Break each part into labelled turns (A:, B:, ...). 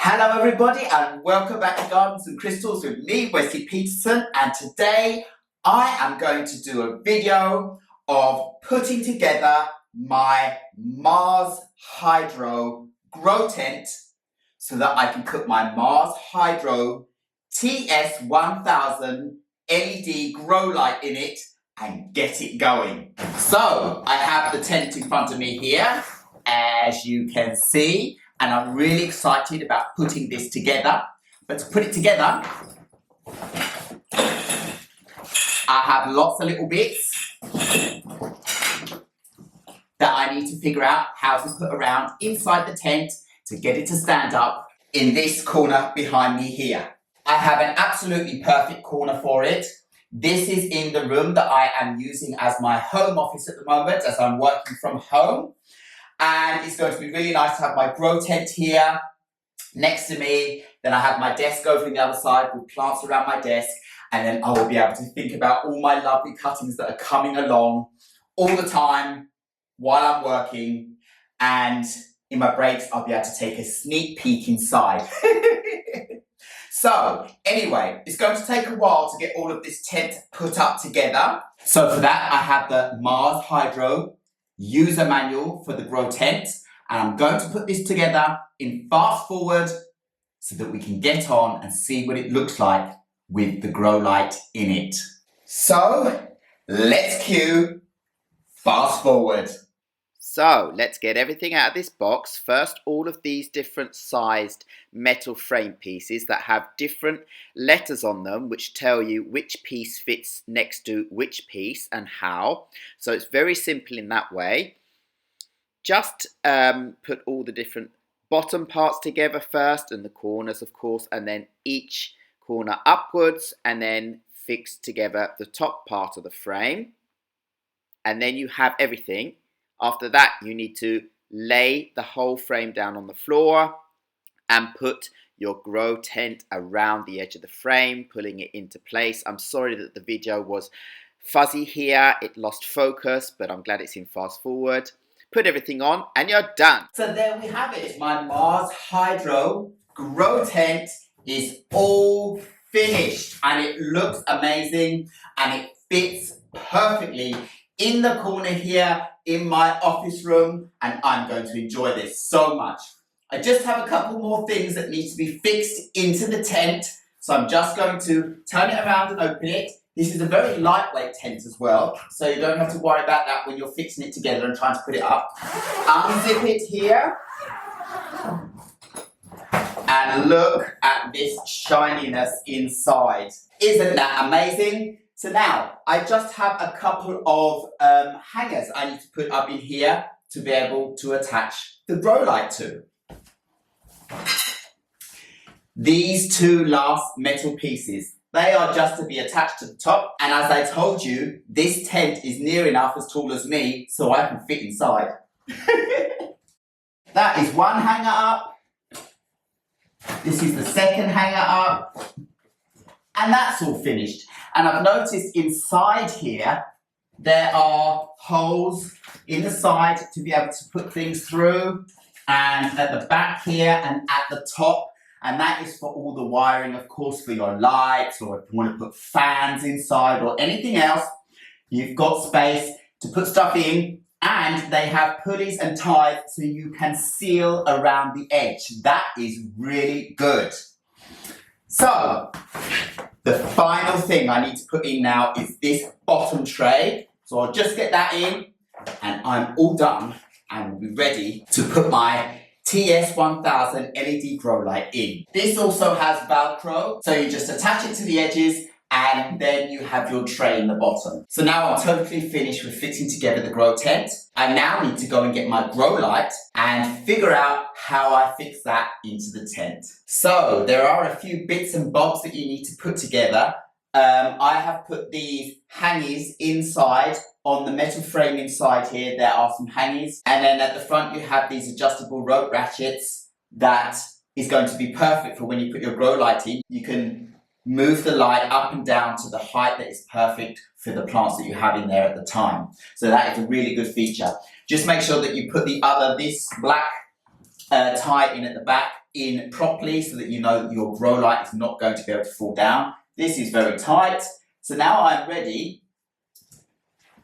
A: Hello everybody and welcome back to Gardens and Crystals with me, Wesley Peterson, and today I am going to do a video of putting together my MarsHydro grow tent so that I can put my MarsHydro TS1000 LED grow light in it and get it going. So I have the tent in front of me here, as you can see. And I'm really excited about putting this together. But to put it together, I have lots of little bits that I need to figure out how to put around inside the tent to get it to stand up in this corner behind me here. I have an absolutely perfect corner for it. This is in the room that I am using as my home office at the moment as I'm working from home. And it's going to be really nice to have my grow tent here next to me. Then I have my desk over on the other side with plants around my desk. And then I will be able to think about all my lovely cuttings that are coming along all the time while I'm working. And in my breaks, I'll be able to take a sneak peek inside. So anyway, it's going to take a while to get all of this tent put up together. So for that, I have the MarsHydro user manual for the grow tent, and I'm going to put this together in fast forward so that we can get on and see what it looks like with the grow light in it. So let's cue fast forward.
B: So let's get everything out of this box. First, all of these different sized metal frame pieces that have different letters on them which tell you which piece fits next to which piece and how. So it's very simple in that way. Just put all the different bottom parts together first, and the corners of course, and then each corner upwards, and then fix together the top part of the frame. And then you have everything. After that, you need to lay the whole frame down on the floor and put your grow tent around the edge of the frame, pulling it into place. I'm sorry that the video was fuzzy here. It lost focus, but I'm glad it's in fast forward. Put everything on and you're done.
A: So there we have it. My MarsHydro grow tent is all finished and it looks amazing and it fits perfectly in the corner here in my office room, and I'm going to enjoy this so much. I just have a couple more things that need to be fixed into the tent, so I'm just going to turn it around and open it. This is a very lightweight tent as well, so you don't have to worry about that when you're fixing it together and trying to put it up. Unzip it here, and look at this shininess inside. Isn't that amazing? So now, I just have a couple of hangers I need to put up in here to be able to attach the grow light to. These two last metal pieces, they are just to be attached to the top. And as I told you, this tent is near enough as tall as me, so I can fit inside. That is one hanger up. This is the second hanger up. And that's all finished. And I've noticed inside here, there are holes in the side to be able to put things through, and at the back here and at the top. And that is for all the wiring, of course, for your lights, or if you want to put fans inside or anything else, you've got space to put stuff in. And they have pulleys and ties so you can seal around the edge. That is really good. So, the final thing I need to put in now is this bottom tray. So I'll just get that in and I'm all done and will be ready to put my TS1000 LED grow light in. This also has Velcro, so you just attach it to the edges and then you have your tray in the bottom. So now I'm totally finished with fitting together the grow tent. I now need to go and get my grow light and figure out how I fix that into the tent. So there are a few bits and bobs that you need to put together. I have put these hangies inside on the metal frame inside here. There are some hangies, and then at the front you have these adjustable rope ratchets that is going to be perfect for when you put your grow light in. You can move the light up and down to the height that is perfect for the plants that you have in there at the time. So that is a really good feature. Just make sure that you put this black tie in at the back in properly so that you know that your grow light is not going to be able to fall down. This is very tight. So now I'm ready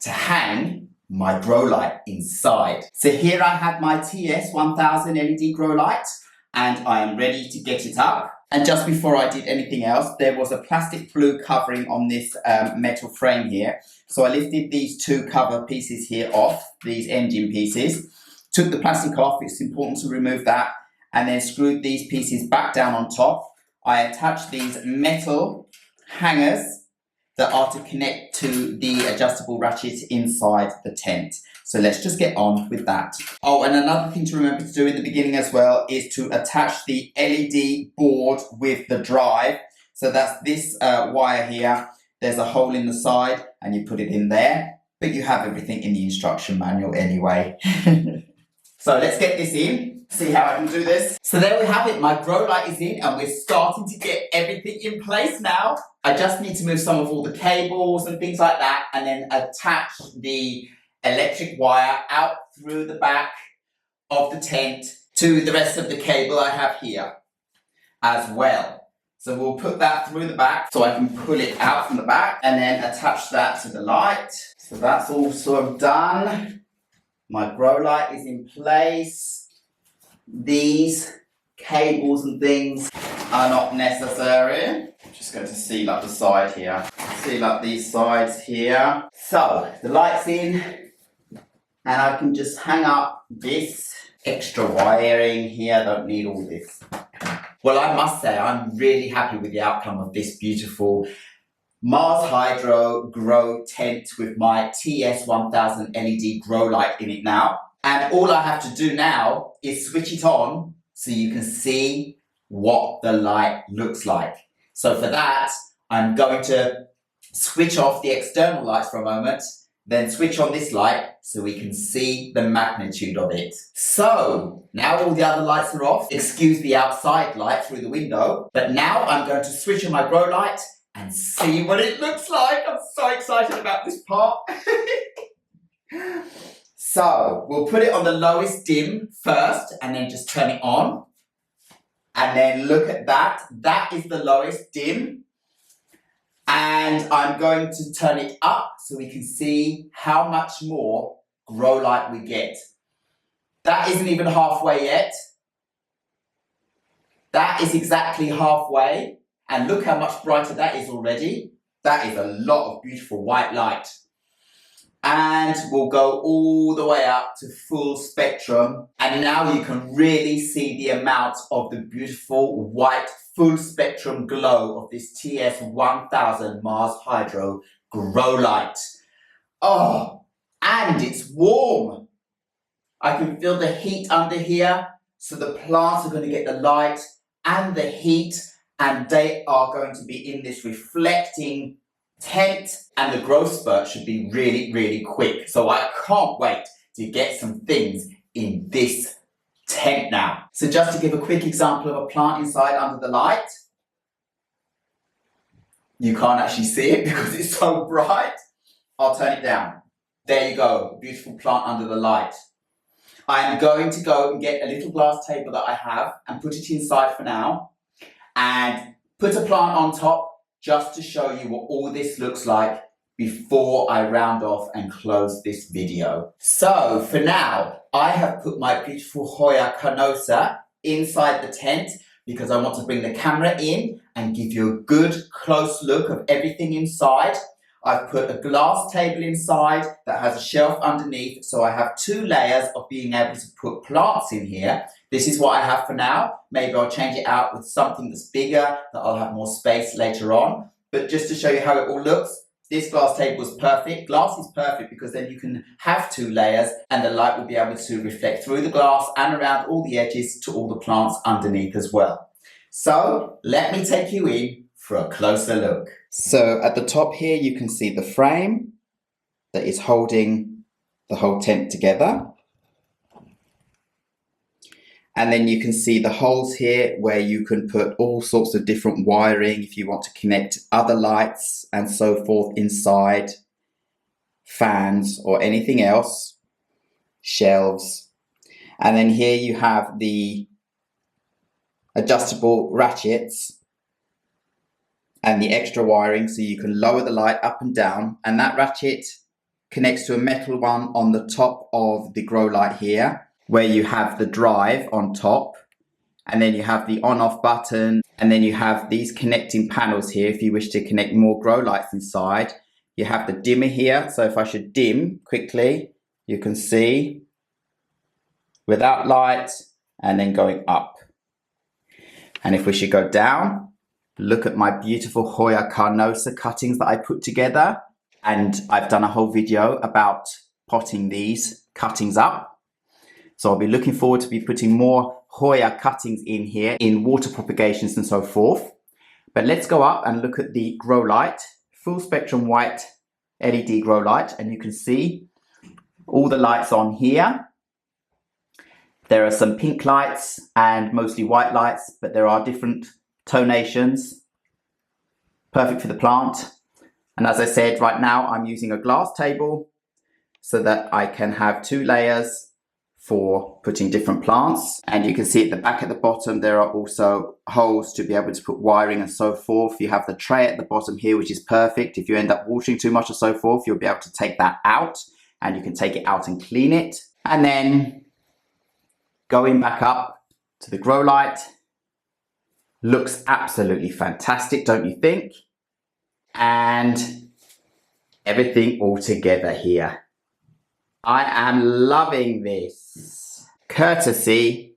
A: to hang my grow light inside. So here I have my TS1000 LED grow light and I am ready to get it up. And just before I did anything else, there was a plastic blue covering on this metal frame here. So I lifted these two cover pieces here off, these engine pieces, took the plastic off, it's important to remove that, and then screwed these pieces back down on top. I attached these metal hangers that are to connect to the adjustable ratchets inside the tent. So let's just get on with that. Oh, and another thing to remember to do in the beginning as well is to attach the LED board with the drive. So that's this wire here. There's a hole in the side and you put it in there, but you have everything in the instruction manual anyway. So let's get this in, see how I can do this. So there we have it, my grow light is in and we're starting to get everything in place now. I just need to move some of all the cables and things like that and then attach the electric wire out through the back of the tent to the rest of the cable I have here as well. So we'll put that through the back so I can pull it out from the back and then attach that to the light. So that's all sort of done. My grow light is in place. These cables and things are not necessary. I'm just going to seal up the side here. Seal up these sides here. So the light's in and I can just hang up this extra wiring here. Don't need all this. Well, I must say I'm really happy with the outcome of this beautiful MarsHydro grow tent with my TS1000 LED grow light in it now. And all I have to do now is switch it on so you can see what the light looks like. So for that, I'm going to switch off the external lights for a moment, then switch on this light so we can see the magnitude of it. So now all the other lights are off. Excuse the outside light through the window. But now I'm going to switch on my grow light and see what it looks like. I'm so excited about this part. So we'll put it on the lowest dim first and then just turn it on. And then look at that. That is the lowest dim. And I'm going to turn it up so we can see how much more grow light we get. That isn't even halfway yet. That is exactly halfway. And look how much brighter that is already. That is a lot of beautiful white light. And we'll go all the way up to full spectrum. And now you can really see the amount of the beautiful white full spectrum glow of this TS1000 MarsHydro grow light. Oh, and it's warm. I can feel the heat under here. So the plants are going to get the light and the heat, and they are going to be in this reflecting tent, and the growth spurt should be really, really quick. So I can't wait to get some things in this tent now. So just to give a quick example of a plant inside under the light. You can't actually see it because it's so bright. I'll turn it down. There you go, beautiful plant under the light. I am going to go and get a little glass table that I have and put it inside for now and put a plant on top just to show you what all this looks like before I round off and close this video. So for now, I have put my beautiful Hoya carnosa inside the tent because I want to bring the camera in and give you a good close look of everything inside. I've put a glass table inside that has a shelf underneath, so I have 2 layers of being able to put plants in here. This is what I have for now. Maybe I'll change it out with something that's bigger, that I'll have more space later on. But just to show you how it all looks, this glass table is perfect. Glass is perfect because then you can have 2 layers and the light will be able to reflect through the glass and around all the edges to all the plants underneath as well. So let me take you in for a closer look. So at the top here you can see the frame that is holding the whole tent together. And then you can see the holes here where you can put all sorts of different wiring if you want to connect other lights and so forth inside, fans or anything else, shelves. And then here you have the adjustable ratchets and the extra wiring so you can lower the light up and down, and that ratchet connects to a metal one on the top of the grow light here, where you have the drive on top, and then you have the on-off button, and then you have these connecting panels here if you wish to connect more grow lights inside. You have the dimmer here, so if I should dim quickly, you can see without light and then going up. And if we should go down, look at my beautiful Hoya carnosa cuttings that I put together. And I've done a whole video about potting these cuttings up. So I'll be looking forward to be putting more Hoya cuttings in here in water propagations and so forth. But let's go up and look at the grow light, full spectrum white LED grow light. And you can see all the lights on here. There are some pink lights and mostly white lights, but there are different tonations. Perfect for the plant. And as I said, right now I'm using a glass table so that I can have 2 layers for putting different plants. And you can see at the back at the bottom, there are also holes to be able to put wiring and so forth. You have the tray at the bottom here, which is perfect. If you end up watering too much or so forth, you'll be able to take that out and you can take it out and clean it. And then going back up to the grow light, looks absolutely fantastic, don't you think? And everything all together here. I am loving this, courtesy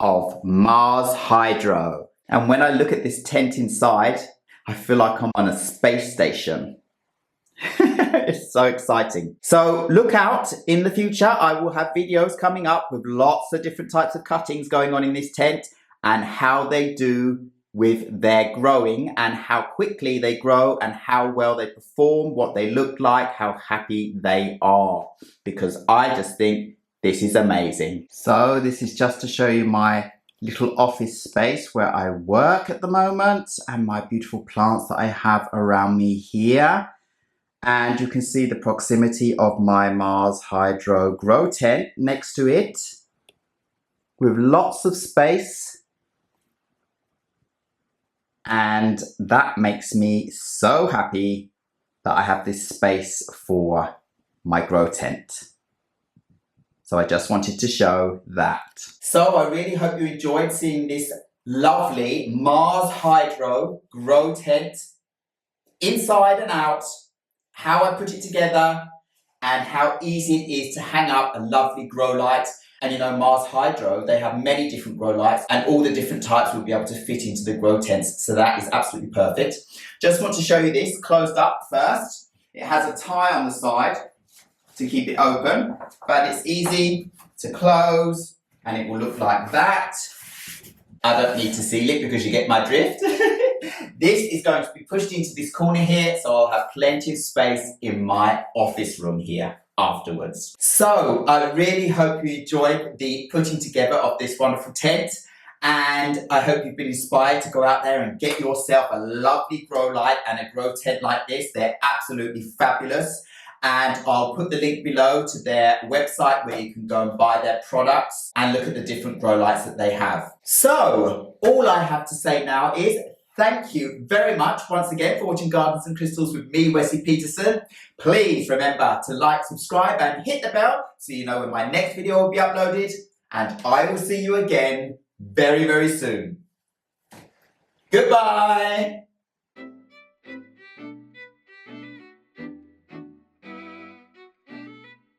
A: of MarsHydro. And when I look at this tent inside, I feel like I'm on a space station. It's so exciting. So look out in the future. I will have videos coming up with lots of different types of cuttings going on in this tent and how they do with their growing and how quickly they grow and how well they perform, what they look like, how happy they are. Because I just think this is amazing. So this is just to show you my little office space where I work at the moment and my beautiful plants that I have around me here. And you can see the proximity of my MarsHydro grow tent next to it with lots of space. And that makes me so happy that I have this space for my grow tent. So I just wanted to show that. So I really hope you enjoyed seeing this lovely MarsHydro grow tent inside and out, how I put it together and how easy it is to hang up a lovely grow light. And you know, MarsHydro, they have many different grow lights and all the different types will be able to fit into the grow tents. So that is absolutely perfect. Just want to show you this closed up first. It has a tie on the side to keep it open, but it's easy to close and it will look like that. I don't need to seal it because you get my drift. This is going to be pushed into this corner here, so I'll have plenty of space in my office room here afterwards. So I really hope you enjoyed the putting together of this wonderful tent, and I hope you've been inspired to go out there and get yourself a lovely grow light and a grow tent like this. They're absolutely fabulous, and I'll put the link below to their website where you can go and buy their products and look at the different grow lights that they have. So all I have to say now is thank you very much once again for watching Gardens and Crystals with me, Wesley Peterson. Please remember to like, subscribe and hit the bell so you know when my next video will be uploaded. And I will see you again very, very soon. Goodbye.